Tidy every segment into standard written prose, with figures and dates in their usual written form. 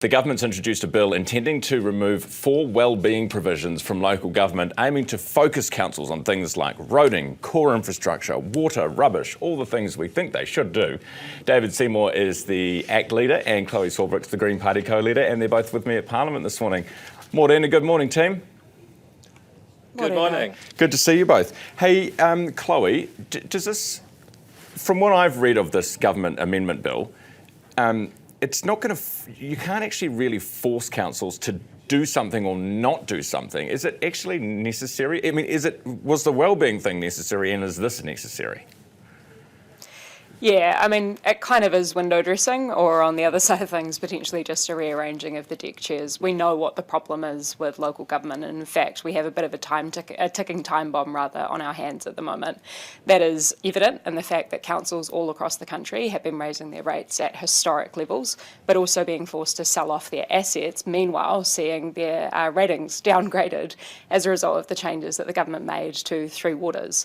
The government's introduced a bill intending to remove 4 wellbeing provisions from local government, aiming to focus councils on things like roading, core infrastructure, water, rubbish, all the things we think they should do. David Seymour is the ACT leader and Chlöe Swarbrick's the Green Party co-leader, and they're both with me at Parliament this morning. Morena, good morning, team. Good morning. Good to see you both. Hey, Chlöe, does this, from what I've read of this government amendment bill, it's not going to, you can't actually really force councils to do something or not do something. Is it actually necessary? I mean, was the wellbeing thing necessary, and is this necessary? Yeah, I mean, it kind of is window dressing, or on the other side of things, potentially just a rearranging of the deck chairs. We know what the problem is with local government, and in fact, we have a bit of a ticking time bomb, rather, on our hands at the moment. That is evident in the fact that councils all across the country have been raising their rates at historic levels, but also being forced to sell off their assets, meanwhile seeing their ratings downgraded as a result of the changes that the government made to Three Waters.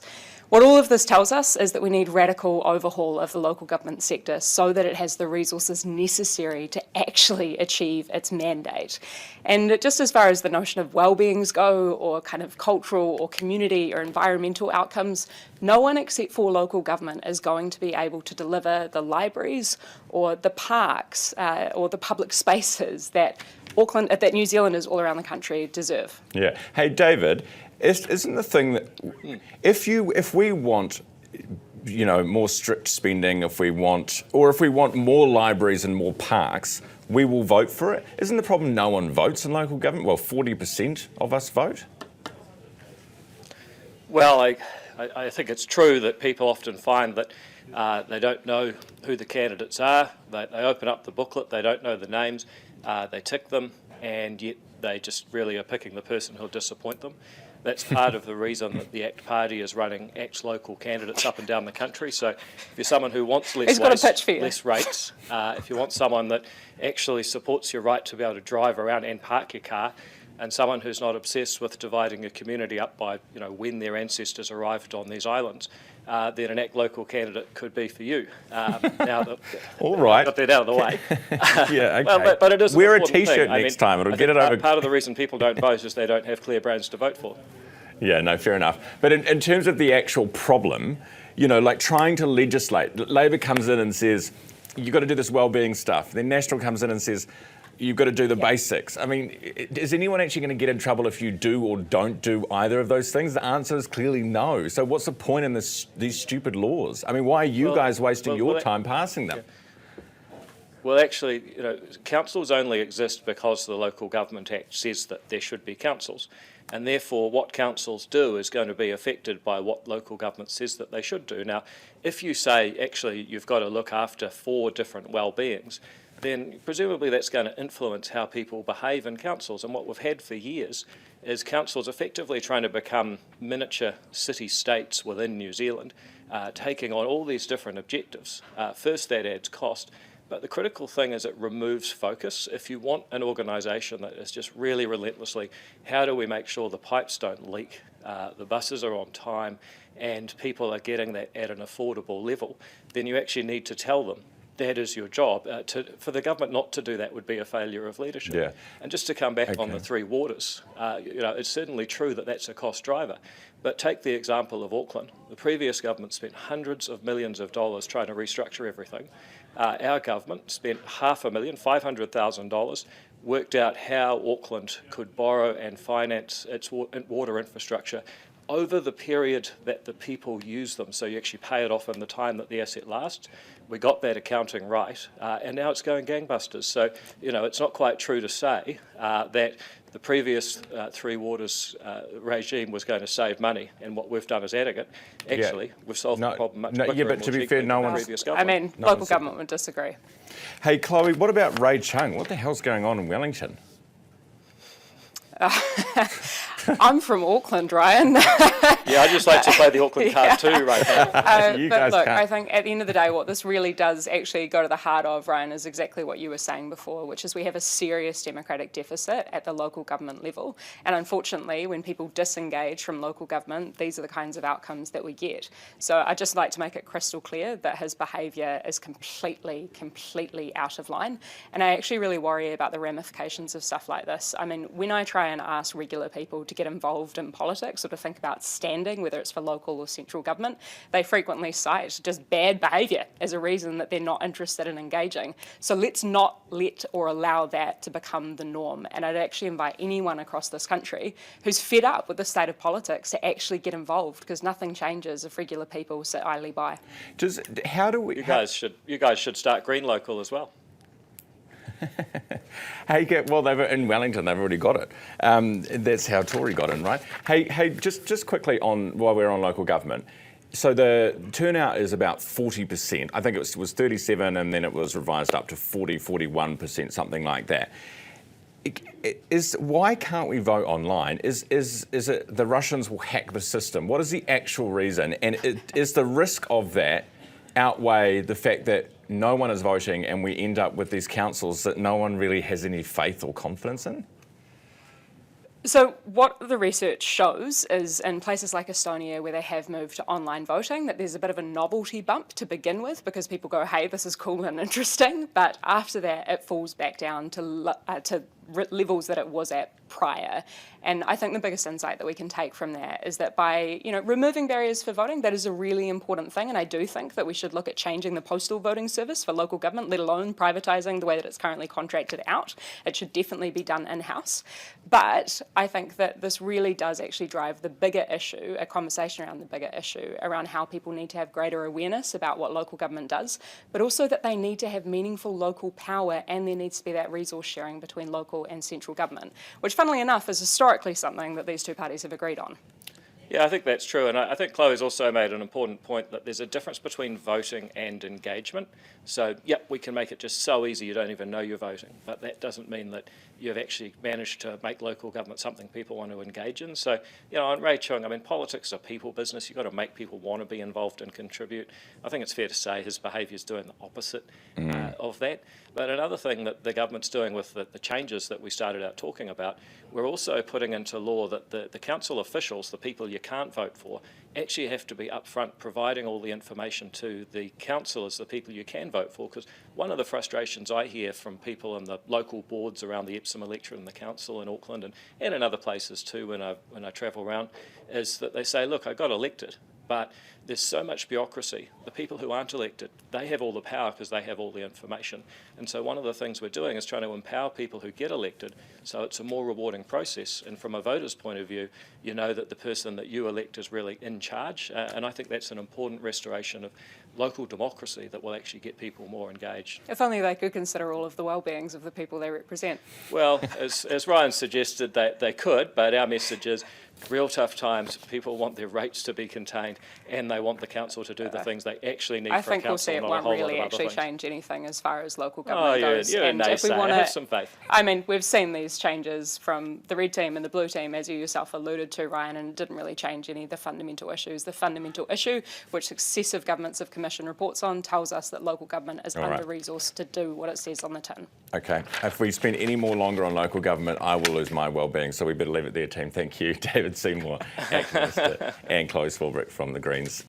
What all of this tells us is that we need radical overhaul of the local government sector so that it has the resources necessary to actually achieve its mandate. And just as far as the notion of well-beings go, or kind of cultural or community or environmental outcomes, no one except for local government is going to be able to deliver the libraries or the parks or the public spaces that New Zealanders all around the country deserve. Yeah. Hey, David, isn't the thing that if we want, more strict spending, if we want more libraries and more parks, we will vote for it? Isn't the problem no one votes in local government? Well, 40% of us vote. Well, I think it's true that people often find that they don't know who the candidates are. They open up the booklet, they don't know the names, they tick them, and yet they just really are picking the person who'll disappoint them. That's part of the reason that the ACT Party is running ACT local candidates up and down the country. So if you're someone who wants less rates, if you want someone that actually supports your right to be able to drive around and park your car, and someone who's not obsessed with dividing a community up by when their ancestors arrived on these islands, then an ACT local candidate could be for you. Now that all right, got that out of the way. Yeah, okay. Well, but it is wear a T-shirt next time. It'll get it over. Part of the reason people don't vote is they don't have clear brands to vote for. Yeah, no, fair enough. But in terms of the actual problem, like trying to legislate, Labor comes in and says, you've got to do this wellbeing stuff. Then National comes in and says, you've got to do the basics. I mean, is anyone actually going to get in trouble if you do or don't do either of those things? The answer is clearly no. So what's the point in these stupid laws? I mean, why are you guys wasting your time passing them? Yeah. Well, actually, councils only exist because the Local Government Act says that there should be councils. And therefore, what councils do is going to be affected by what local government says that they should do. Now, if you say, actually, you've got to look after 4 different well-beings, then presumably that's going to influence how people behave in councils. And what we've had for years is councils effectively trying to become miniature city-states within New Zealand, taking on all these different objectives. First, that adds cost. But the critical thing is it removes focus. If you want an organisation that is just really relentlessly, how do we make sure the pipes don't leak, the buses are on time, and people are getting that at an affordable level, then you actually need to tell them that is your job. For the government not to do that would be a failure of leadership. Yeah. And just to come back on the Three Waters, it's certainly true that that's a cost driver. But take the example of Auckland. The previous government spent hundreds of millions of dollars trying to restructure everything. Our government spent $500,000, worked out how Auckland could borrow and finance its water infrastructure over the period that the people use them, so you actually pay it off in the time that the asset lasts. We got that accounting right, and now it's going gangbusters. So, it's not quite true to say that the previous Three Waters regime was going to save money, and what we've done is adding it. Actually, we've solved the problem much quicker. Yeah, but to be fair, no one's... Local government would disagree. Hey, Chlöe, what about Ray Chung? What the hell's going on in Wellington? I'm from Auckland, Ryan. Yeah, I just like to play the Auckland card too right now. You But guys look, can't. I think at the end of the day, what this really does actually go to the heart of, Ryan, is exactly what you were saying before, which is we have a serious democratic deficit at the local government level. And unfortunately, when people disengage from local government, these are the kinds of outcomes that we get. So I'd just like to make it crystal clear that his behaviour is completely out of line. And I actually really worry about the ramifications of stuff like this. I mean, when I try and ask regular people to get involved in politics or to think about standing, whether it's for local or central government, they frequently cite just bad behaviour as a reason that they're not interested in engaging. So let's not let or allow that to become the norm. And I'd actually invite anyone across this country who's fed up with the state of politics to actually get involved, because nothing changes if regular people sit idly by. How do we? You guys should start Green Local as well. Well, they've in Wellington. They've already got it. That's how Tory got in, right? Hey, just quickly on while we're on local government. So the turnout is about 40%. I think it was 37, and then it was revised up to 41%, something like that. Why can't we vote online? Is it the Russians will hack the system? What is the actual reason? And is the risk of that outweigh the fact that no one is voting and we end up with these councils that no one really has any faith or confidence in? So what the research shows is in places like Estonia, where they have moved to online voting, that there's a bit of a novelty bump to begin with, because people go, hey, this is cool and interesting. But after that, it falls back down to levels that it was at prior. And I think the biggest insight that we can take from that is that by removing barriers for voting, that is a really important thing. And I do think that we should look at changing the postal voting service for local government, let alone privatising the way that it's currently contracted out. It should definitely be done in-house. But I think that this really does actually drive the bigger issue, a conversation around the bigger issue, around how people need to have greater awareness about what local government does, but also that they need to have meaningful local power, and there needs to be that resource sharing between local and central government, which funnily enough is historically something that these two parties have agreed on. Yeah, I think that's true, and I think Chloe's also made an important point that there's a difference between voting and engagement. So, yep, we can make it just so easy you don't even know you're voting, but that doesn't mean that you've actually managed to make local government something people want to engage in. So, on Ray Chung, I mean, politics is a people business. You've got to make people want to be involved and contribute. I think it's fair to say his behaviour is doing the opposite of that. But another thing that the government's doing with the changes that we started out talking about, we're also putting into law that the council officials, the people you can't vote for, actually have to be upfront providing all the information to the councillors, the people you can vote for. Because one of the frustrations I hear from people in the local boards around the Epsom electorate and the council in Auckland and in other places too when I travel around, is that they say, look, I got elected, but there's so much bureaucracy. The people who aren't elected, they have all the power because they have all the information. And so one of the things we're doing is trying to empower people who get elected so it's a more rewarding process. And from a voter's point of view, you know that the person that you elect is really in charge. And I think that's an important restoration of local democracy that will actually get people more engaged. If only they could consider all of the well-beings of the people they represent. Well, as Ryan suggested, they could, but our message is real tough times. People want their rates to be contained, and they want the council to do the things they actually need I for a think we'll see council, it not a won't whole lot really of other actually things. change anything as far as local Oh, government goes. you're a And if we naysayer. want Have some faith. I mean, we've seen these changes from the red team and the blue team, as you yourself alluded to, Ryan, and it didn't really change any of the fundamental issues. The fundamental issue, which successive governments have commissioned reports on, tells us that local government is under-resourced to do what it says on the tin. Okay. If we spend any more longer on local government, I will lose my well-being. So we better leave it there, team. Thank you, David Seymour, activist, and Chlöe Swarbrick from the Greens.